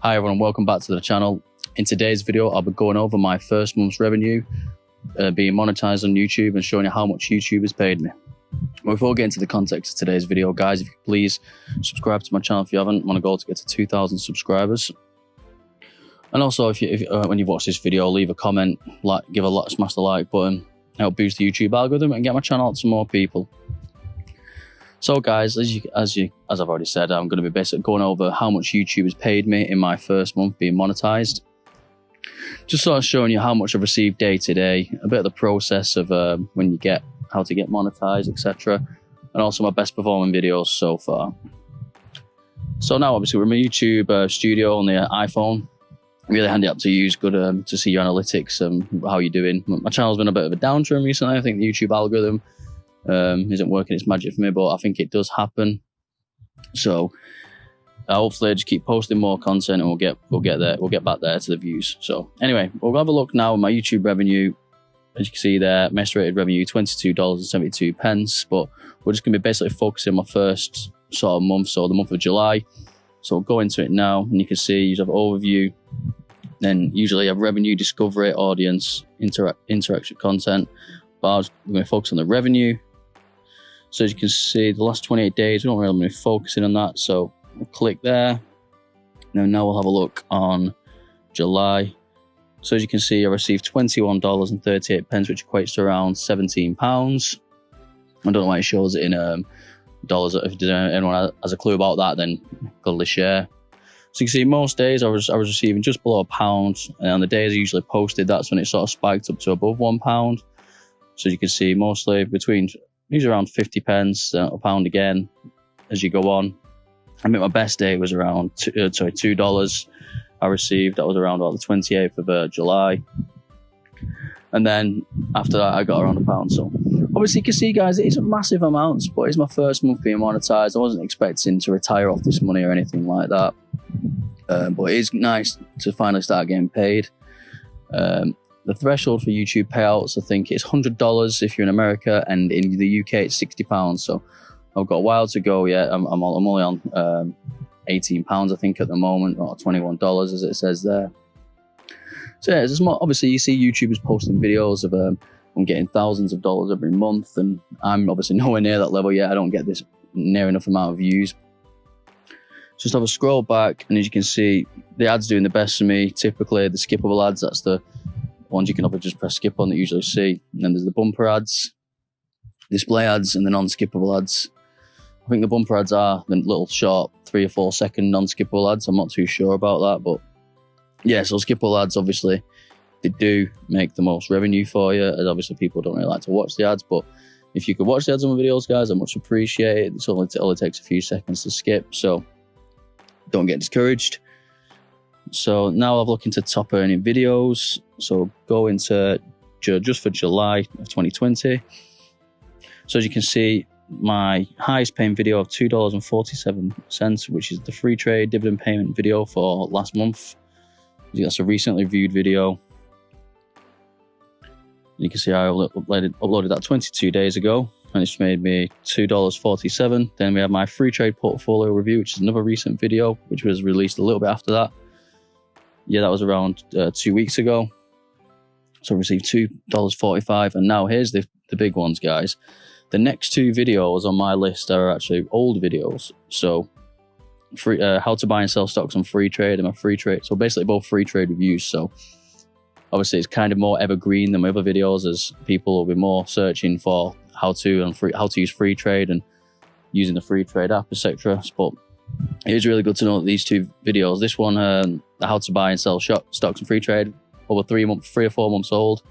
Hi everyone, welcome back to the channel. In today's video, I'll be going over my first month's revenue being monetized on YouTube and showing you how much YouTube has paid me. Before we get into the context of today's video, guys, if you could please subscribe to my channel if you haven't. I want to go to get to 2,000 subscribers. And also, if when you've watched this video, leave a comment, smash the like button, help boost the YouTube algorithm and get my channel out to more people. So guys, as I've already said, I'm going to be basically going over how much YouTube has paid me in my first month being monetized. Just sort of showing you how much I've received day to day, a bit of the process of how to get monetized, etc. And also my best performing videos so far. So now obviously we're in my YouTube studio on the iPhone. Really handy app to use, good to see your analytics and how you're doing. My channel's been a bit of a downturn recently. I think the YouTube algorithm isn't working its magic for me, but I think it does happen. So hopefully I just keep posting more content and we'll get back there to the views. So anyway, we'll have a look now at my YouTube revenue. As you can see there, my estimated revenue $22.72, but we're just going to be basically focusing on my first sort of month, so the month of July. So we'll go into it now, and you can see you have overview, then usually you have revenue, discovery, audience, interaction content, but we're going to focus on the revenue. So as you can see, the last 28 days, we don't really be focusing on that. So we'll click there. Now we'll have a look on July. So as you can see, I received $21.38, which equates to around £17. I don't know why it shows it in dollars. If anyone has a clue about that, then gladly share. So you can see most days I was receiving just below £1, and on the days I usually posted, that's when it sort of spiked up to above £1. So as you can see, mostly usually around 50 pence, a pound again as you go on. I think my best day was around $2 I received. That was around about the 28th of July. And then after that, I got around £1. So obviously you can see, guys, it isn't massive amounts, but it's my first month being monetized. I wasn't expecting to retire off this money or anything like that. But it is nice to finally start getting paid. The threshold for YouTube payouts, I think it's $100 if you're in America, and in the UK it's £60. So I've got a while to go yet. I'm only on £18, I think, at the moment, or $21 as it says there. So yeah, obviously you see YouTubers posting videos of I'm getting thousands of dollars every month, and I'm obviously nowhere near that level yet. I don't get this near enough amount of views. Just have a scroll back, and as you can see, the ads doing the best for me. Typically the skippable ads, that's the ones you can obviously just press skip on that you usually see. And then there's the bumper ads, display ads, and the non-skippable ads. I think the bumper ads are the little short 3 or 4 second non-skippable ads. I'm not too sure about that, but yeah, so skippable ads, obviously they do make the most revenue for you, as obviously people don't really like to watch the ads, but if you could watch the ads on my videos, guys, I much appreciate it. It only takes a few seconds to skip, so don't get discouraged. So now I'll look into top earning videos. So go into just for July of 2020. So as you can see, my highest paying video of $2.47, which is the free trade dividend payment video for last month. That's a recently viewed video. You can see I uploaded that 22 days ago, and it's made me $2.47. Then we have my free trade portfolio review, which is another recent video, which was released a little bit after that. Yeah, that was around 2 weeks ago. So I received $2.45, and now here's the big ones, guys. The next 2 videos on my list are actually old videos. So how to buy and sell stocks on free trade and my free trade. So basically both free trade reviews. So obviously it's kind of more evergreen than my other videos, as people will be more searching for how to use free trade and using the free trade app, etc. But it is really good to know that these 2 videos, this one, how to buy and sell stocks and free trade, over 3 or 4 months old,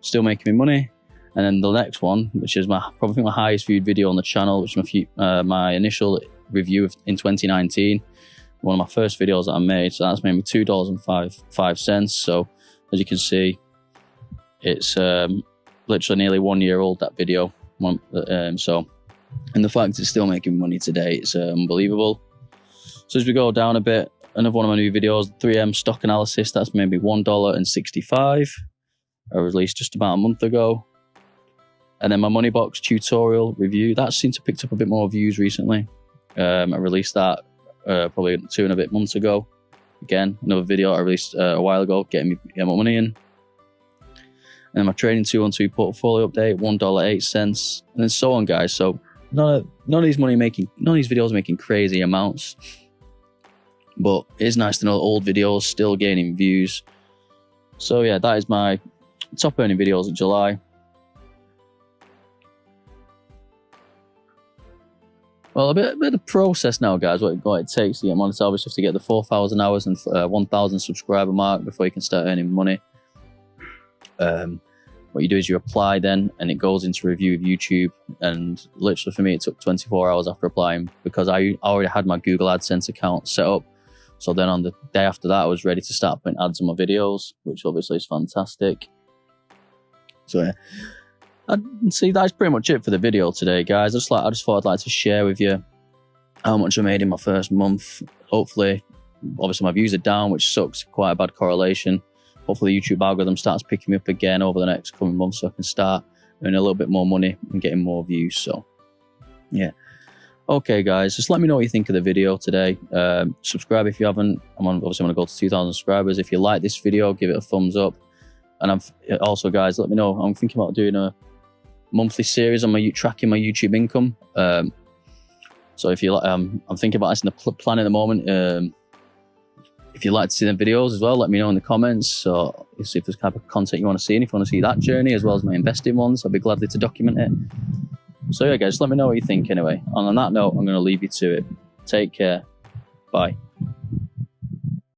still making me money. And then the next one, which is probably my highest viewed video on the channel, which is my initial review in 2019, one of my first videos that I made. So that's made me $2.05. So as you can see, it's literally nearly 1 year old, that video. And the fact it's still making money today, it's unbelievable. So as we go down a bit, another one of my new videos, 3M stock analysis, that's made me $1.65. I released just about a month ago. And then my money box tutorial review, that seemed to have picked up a bit more views recently. I released that probably 2 and a bit months ago. again, another video I released a while ago, getting my money in. And my trading 212 portfolio update, $1.08, and then so on, guys. So none of these videos are making crazy amounts, but it's nice to know old videos still gaining views. So yeah, that is my top earning videos of July. Well, a bit of the process now, guys, what it takes to get monetized. Obviously, you have to get the 4,000 hours and 1,000 subscriber mark before you can start earning money. What you do is you apply then, and it goes into review of YouTube. And literally for me, it took 24 hours after applying, because I already had my Google AdSense account set up. So then on the day after that, I was ready to start putting ads on my videos, which obviously is fantastic. So yeah. And see, that's pretty much it for the video today, guys. I just thought I'd like to share with you how much I made in my first month. Hopefully, obviously my views are down, which sucks, quite a bad correlation. Hopefully the YouTube algorithm starts picking me up again over the next coming months, so I can start earning a little bit more money and getting more views. So yeah. Okay, guys, just let me know what you think of the video today. Subscribe if you haven't. Obviously I'm gonna go to 2,000 subscribers. If you like this video, give it a thumbs up. And also, guys, let me know. I'm thinking about doing a monthly series on tracking my YouTube income. So if you like, I'm thinking about this in the plan at the moment. If you'd like to see the videos as well, let me know in the comments. So if there's kind of content you want to see, and if you want to see that journey as well as my investing ones, I'll be gladly to document it. So yeah, guys, let me know what you think anyway. And on that note, I'm going to leave you to it. Take care. Bye.